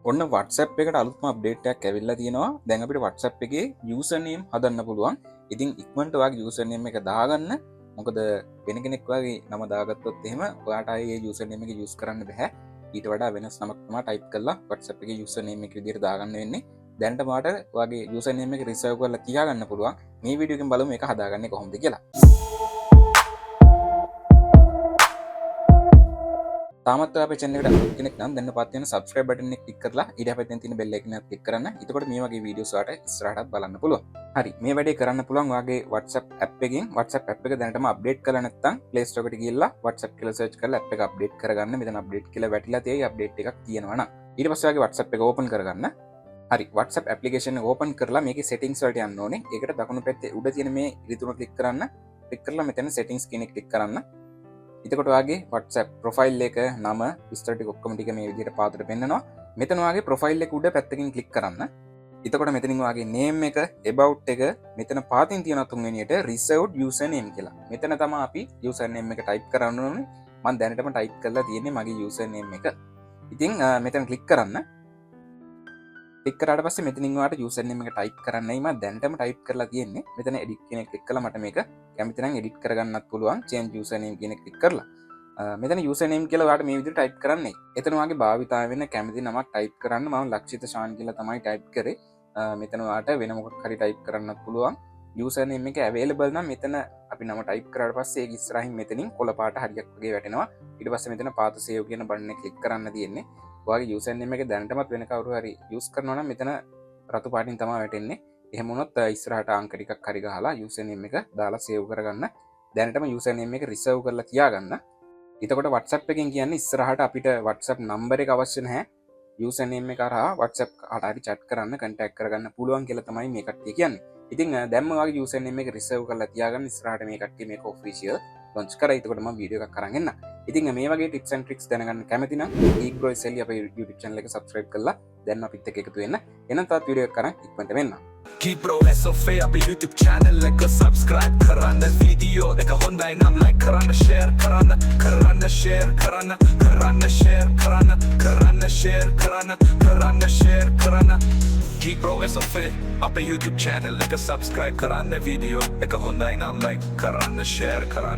ඔන්න WhatsApp එකට අලුත්ම අප්ඩේට් එකක් ඇවිල්ලා තියෙනවා. දැන් අපිට WhatsApp එකේ යූසර් නේම් හදන්න පුළුවන්. ඉතින් ඉක්මනට ඔයාගේ යූසර් නේම් එක දාගන්න. මොකද වෙන කෙනෙක් වගේ නම දාගත්තොත් එහෙම ඔයාට ආයේ ඒ යූසර් නේම් එක යූස් කරන්න බෑ. ඊට වඩා වෙනස් නමක් තමයි ටයිප් කරලා WhatsApp එකේ යූසර් නේම් එක විදිහට දාගන්න වෙන්නේ. දැනට මාට ඔයාගේ යූසර් නේම් එක රිසර්ව් කරලා තියාගන්න පුළුවන්. මේ වීඩියෝ එකෙන් බලමු මේක හදාගන්නේ කොහොමද කියලා. තාමත් අපේ channel එකට අලුත් කෙනෙක් නම් දැන් පත් වෙන subscribe button එක click කරලා ඊට පැත්තෙන් තියෙන bell icon එක click කරන්න. එතකොට මේ වගේ videos වලට ඉස්සරහටත් බලන්න පුළුවන්. හරි, මේ වැඩේ කරන්න පුළුවන් ඔයාගේ WhatsApp app එකෙන්. WhatsApp app එක දැනටම update කරලා නැත්නම් Play Store එකට ගිහලා WhatsApp කියලා search කරලා app එක update කරගන්න. මෙතන update කියලා වැටිලා තියෙයි update එකක් තියෙනවා නම්. ඊට පස්සේ ඔයාගේ WhatsApp එක open කරගන්න. හරි, WhatsApp application එක open කරලා මේකේ settings වලට යන්න ඕනේ. ඒකට දකුණු පැත්තේ උඩ තියෙන මේ ඉරිතුන click කරන්න. click කරලා මෙතන settings කියන එක click කරන්න. එතකොට ඔයාගේ WhatsApp ප්‍රොෆයිල් එක නම විස්තර ටික ඔක්කොම ටික මේ විදිහට පාතට පෙන්නනවා. මෙතන ඔයාගේ ප්‍රොෆයිල් එක උඩ පැත්තකින් ක්ලික් කරන්න. එතකොට මෙතනින් ඔයාගේ name එක, about එක, මෙතන පාතින් තියෙන තුන්වෙනියට reserved user name කියලා. මෙතන තමයි අපි user name එක type කරන්න ඕනේ. මම දැනටම type කරලා තියෙන්නේ මගේ user name එක. ඉතින් මෙතන ක්ලික් කරන්න. ක්ලික් කරාට පස්සේ මෙතනින් ඔයාලට user name එක type කරන්නයි මම දැනටම type කරලා තියෙන්නේ. මෙතන edit කියන එක ක්ලික් කළා මට මේක කැමති නම් edit කරගන්නත් පුළුවන්. change user name කියන එක ක්ලික් කරලා. මෙතන user name කියලා ඔයාලට මේ විදිහට type කරන්නයි. එතන ඔයාගේ භාවිතාව වෙන කැමති නමක් type කරන්න. මම ලක්ෂිත ශාන් කියලා තමයි type කරේ. මෙතන ඔයාලට වෙන මොකක් හරි type කරන්නත් පුළුවන්. user name එක available නම් මෙතන අපි නම type කරාට පස්සේ ඒක ඉස්සරහින් මෙතනින් කොළ පාට හරියක් වගේ වැටෙනවා. ඊට පස්සේ මෙතන පාත save කියන බටන් එක ක්ලික් කරන්න තියෙන්නේ. ඔයාගේ යූසර් නේම් එක දැනටමත් වෙන කවුරු හරි යූස් කරනවා නම් මෙතන රතු පාටින් තමයි වැටෙන්නේ. එහෙම වුණොත් ඉස්සරහට අංක ටිකක් හරි ගහලා යූසර් නේම් එක දාලා සේව් කරගන්න. දැනටම යූසර් නේම් එක රිසර්ව් කරලා තියාගන්න. එතකොට WhatsApp එකෙන් කියන්නේ ඉස්සරහට අපිට WhatsApp නම්බර් එක අවශ්‍ය නැහැ. යූසර් නේම් එක හරහා WhatsApp කාට හරි chat කරන්න, contact කරගන්න පුළුවන් කියලා තමයි මේ කට්ටිය කියන්නේ. ඉතින් දැන්ම ඔයාගේ යූසර් නේම් එක රිසර්ව් කරලා තියාගන්න. ඉස්සරහට මේ කට්ටිය මේක ඔෆිෂියල් launch කරා. එතකොට මම වීඩියෝ එකක් අරන් එන්න. ඉතින් මේ වගේ tips and tricks දැනගන්න කැමති නම් Geekbro SLE අපේ YouTube channel එක subscribe කරලා දැන් අපිත් එක්ක එකතු වෙන්න. එහෙනම් තවත් වීඩියෝ එකක් අරන් ඉක්මනට වෙන්න. Geekbro SLE අපේ YouTube channel එක subscribe කරන්න, වීඩියෝ එක හොඳයි නම් like කරන්න, share කරන්න, share කරන්න, share කරන්න. Geekbro SLE අපේ YouTube channel එක subscribe කරන්න, වීඩියෝ එක හොඳයි නම් like කරන්න, share කරන්න.